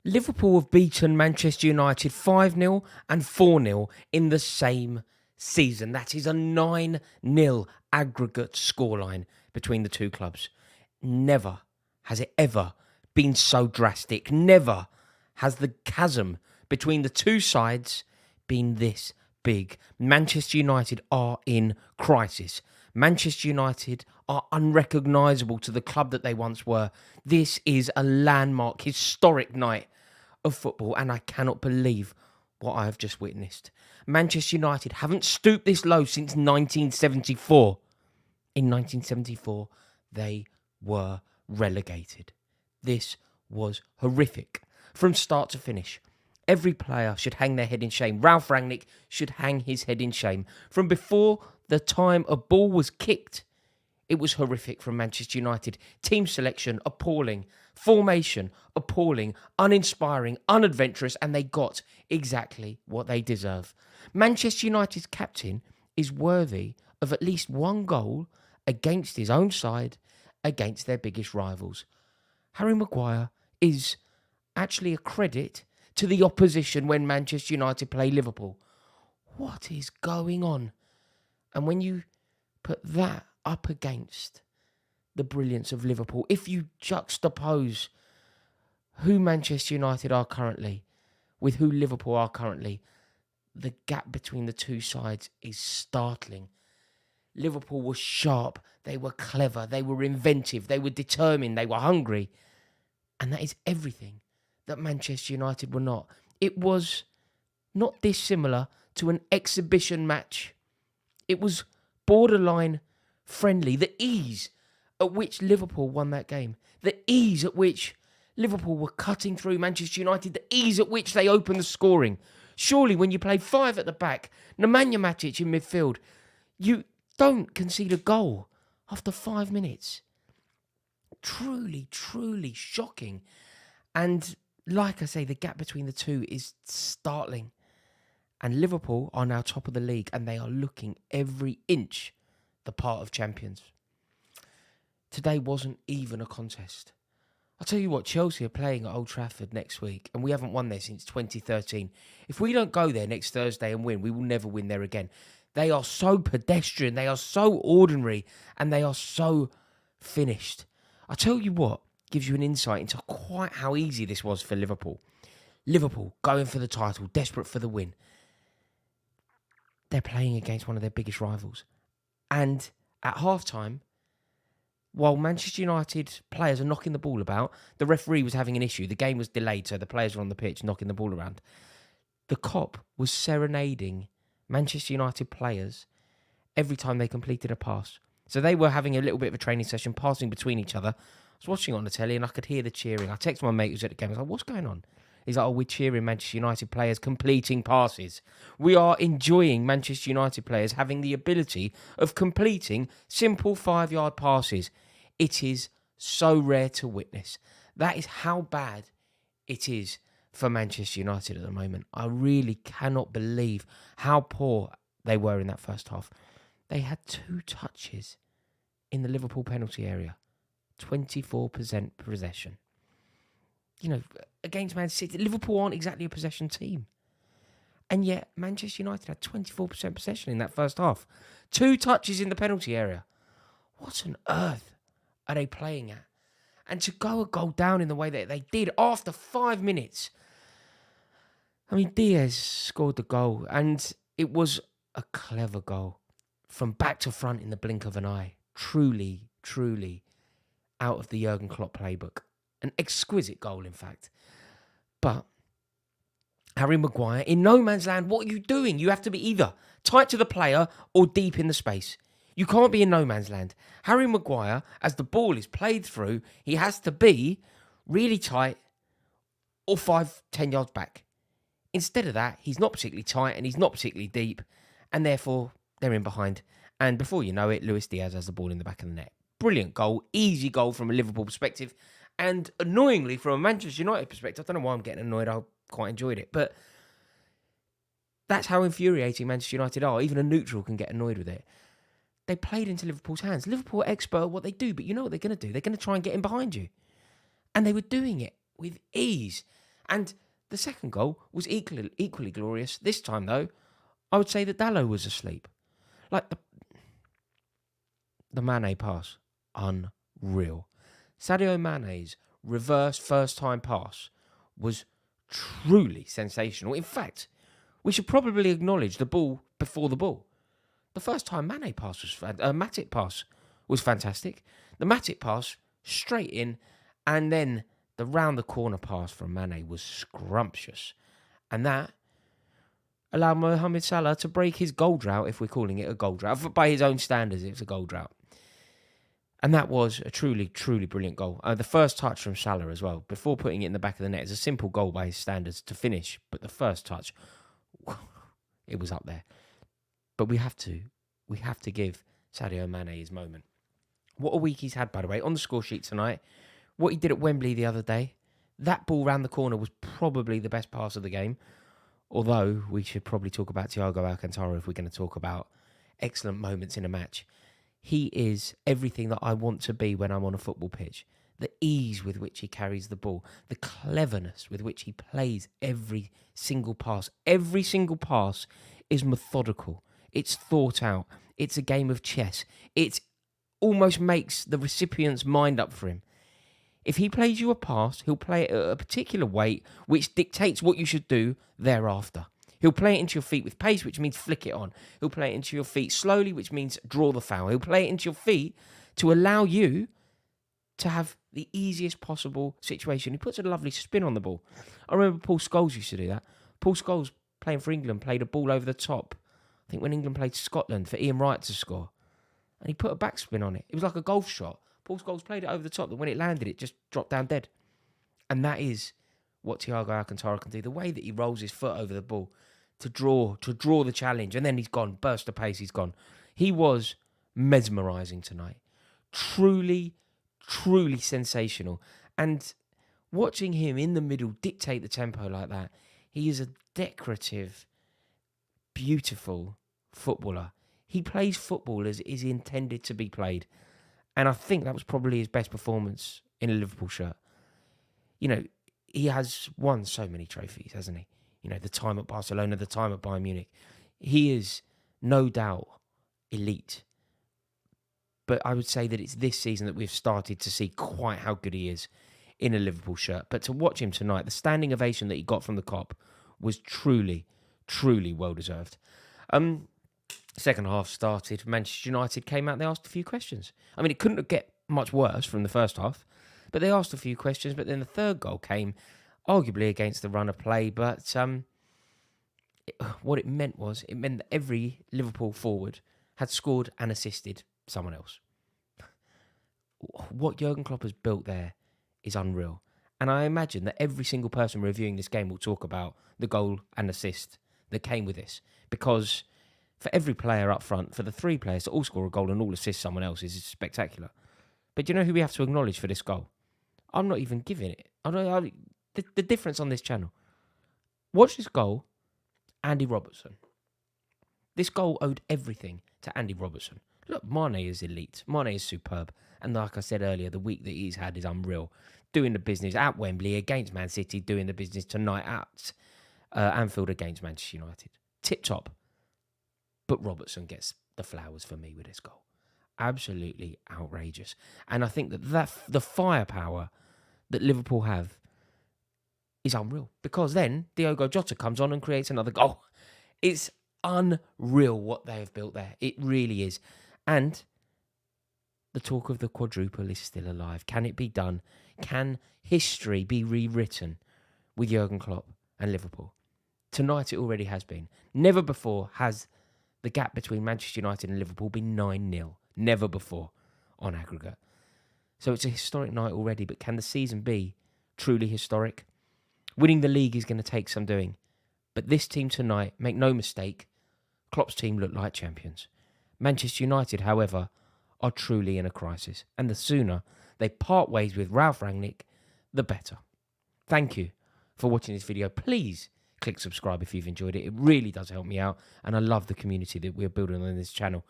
Liverpool have beaten Manchester United 5-0 and 4-0 in the same season. That is a 9-0 aggregate scoreline between the two clubs. Never has it ever been so drastic. Never has the chasm between the two sides been this big. Manchester United are in crisis. Manchester United are unrecognisable to the club that they once were. This is a landmark, historic night of football, and I cannot believe what I have just witnessed. Manchester United haven't stooped this low since 1974. In 1974, they were relegated. This was horrific from start to finish. Every player should hang their head in shame. Ralph Rangnick should hang his head in shame. From before the time a ball was kicked, it was horrific from Manchester United. Team selection, appalling. Formation, appalling. Uninspiring, unadventurous, and they got exactly what they deserve. Manchester United's captain is worthy of at least one goal against his own side, against their biggest rivals. Harry Maguire is actually a credit to the opposition when Manchester United play Liverpool. What is going on? And when you put that up against the brilliance of Liverpool, if you juxtapose who Manchester United are currently with who Liverpool are currently, the gap between the two sides is startling. Liverpool were sharp, they were clever, they were inventive, they were determined, they were hungry. And that is everything that Manchester United were not. It was not dissimilar to an exhibition match. It was borderline friendly. The ease at which Liverpool won that game, the ease at which Liverpool were cutting through Manchester United, the ease at which they opened the scoring. Surely when you play five at the back, Nemanja Matic in midfield, you don't concede a goal after 5 minutes. Truly, truly shocking. And like I say, the gap between the two is startling. And Liverpool are now top of the league and they are looking every inch the part of champions. Today wasn't even a contest. I'll tell you what, Chelsea are playing at Old Trafford next week and we haven't won there since 2013. If we don't go there next Thursday and win, we will never win there again. They are so pedestrian, they are so ordinary, and they are so finished. I'll tell you what gives you an insight into quite how easy this was for Liverpool. Liverpool going for the title, desperate for the win. They're playing against one of their biggest rivals. And at halftime, while Manchester United players are knocking the ball about, the referee was having an issue. The game was delayed, so the players were on the pitch knocking the ball around. The cop was serenading Manchester United players every time they completed a pass. So they were having a little bit of a training session, passing between each other. I was watching it on the telly and I could hear the cheering. I texted my mate who was at the game. I was like, what's going on? He's like, oh, we're cheering Manchester United players completing passes. We are enjoying Manchester United players having the ability of completing simple 5-yard passes. It is so rare to witness. That is how bad it is for Manchester United at the moment. I really cannot believe how poor they were in that first half. They had 2 touches in the Liverpool penalty area. 24% possession. You know, against Man City, Liverpool aren't exactly a possession team. And yet, Manchester United had 24% possession in that first half. 2 touches in the penalty area. What on earth are they playing at? And to go a goal down in the way that they did after 5 minutes. I mean, Diaz scored the goal, and it was a clever goal. From back to front in the blink of an eye. Truly, truly out of the Jurgen Klopp playbook. An exquisite goal, in fact. But Harry Maguire, in no man's land, what are you doing? You have to be either tight to the player or deep in the space. You can't be in no man's land. Harry Maguire, as the ball is played through, he has to be really tight or 5-10 yards back. Instead of that, he's not particularly tight and he's not particularly deep, and therefore they're in behind. And before you know it, Luis Diaz has the ball in the back of the net. Brilliant goal, easy goal from a Liverpool perspective. And annoyingly, from a Manchester United perspective, I don't know why I'm getting annoyed, I quite enjoyed it. But that's how infuriating Manchester United are. Even a neutral can get annoyed with it. They played into Liverpool's hands. Liverpool are expert at what they do, but you know what they're going to do? They're going to try and get in behind you. And they were doing it with ease. And the second goal was equally glorious. This time, though, I would say that Dalot was asleep. Like the Mane pass, unreal. Sadio Mane's reverse first-time pass was truly sensational. In fact, we should probably acknowledge the ball before the ball. The first-time Mane pass was Matip pass was fantastic. The Matip pass straight in, and then the round-the-corner pass from Mane was scrumptious. And that allowed Mohamed Salah to break his goal drought, if we're calling it a goal drought. By his own standards, it was a goal drought. And that was a truly, truly brilliant goal. The first touch from Salah as well, before putting it in the back of the net, is a simple goal by his standards to finish. But the first touch, it was up there. But we have to give Sadio Mane his moment. What a week he's had, by the way, on the score sheet tonight. What he did at Wembley the other day, that ball round the corner was probably the best pass of the game. Although we should probably talk about Thiago Alcantara if we're going to talk about excellent moments in a match. He is everything that I want to be when I'm on a football pitch. The ease with which he carries the ball, the cleverness with which he plays every single pass. Every single pass is methodical. It's thought out. It's a game of chess. It almost makes the recipient's mind up for him. If he plays you a pass, he'll play it at a particular weight, which dictates what you should do thereafter. He'll play it into your feet with pace, which means flick it on. He'll play it into your feet slowly, which means draw the foul. He'll play it into your feet to allow you to have the easiest possible situation. He puts a lovely spin on the ball. I remember Paul Scholes used to do that. Paul Scholes, playing for England, played a ball over the top. I think when England played Scotland for Ian Wright to score. And he put a backspin on it. It was like a golf shot. Paul Scholes played it over the top, that when it landed, it just dropped down dead. And that is what Thiago Alcantara can do. The way that he rolls his foot over the ball to draw the challenge, and then he's gone, burst of pace, he's gone. He was mesmerising tonight. Truly, truly sensational. And watching him in the middle dictate the tempo like that, he is a decorative, beautiful footballer. He plays football as is intended to be played. And I think that was probably his best performance in a Liverpool shirt. You know, he has won so many trophies, hasn't he? You know, the time at Barcelona, the time at Bayern Munich. He is no doubt elite. But I would say that it's this season that we've started to see quite how good he is in a Liverpool shirt. But to watch him tonight, the standing ovation that he got from the Kop was truly, truly well-deserved. Second half started. Manchester United came out, they asked a few questions. I mean, it couldn't get much worse from the first half, but they asked a few questions. But then the third goal came arguably against the run of play, but what it meant that every Liverpool forward had scored and assisted someone else. What Jurgen Klopp has built there is unreal. And I imagine that every single person reviewing this game will talk about the goal and assist that came with this. Because for every player up front, for the three players to all score a goal and all assist someone else is spectacular. But do you know who we have to acknowledge for this goal? I'm not even giving it. The difference on this channel. Watch this goal, Andy Robertson. This goal owed everything to Andy Robertson. Look, Mane is elite. Mane is superb. And like I said earlier, the week that he's had is unreal. Doing the business at Wembley against Man City, doing the business tonight at Anfield against Manchester United. Tip top. But Robertson gets the flowers for me with this goal. Absolutely outrageous. And I think that the firepower that Liverpool have is unreal. Because then Diogo Jota comes on and creates another goal. It's unreal what they have built there. It really is. And the talk of the quadruple is still alive. Can it be done? Can history be rewritten with Jurgen Klopp and Liverpool? Tonight it already has been. Never before has the gap between Manchester United and Liverpool been 9-0. Never before on aggregate. So it's a historic night already, but can the season be truly historic? Winning the league is going to take some doing. But this team tonight, make no mistake, Klopp's team look like champions. Manchester United, however, are truly in a crisis. And the sooner they part ways with Ralph Rangnick, the better. Thank you for watching this video. Please click subscribe if you've enjoyed it. It really does help me out. And I love the community that we're building on this channel.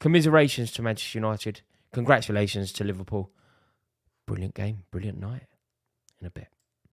Commiserations to Manchester United. Congratulations to Liverpool. Brilliant game, brilliant night. In a bit.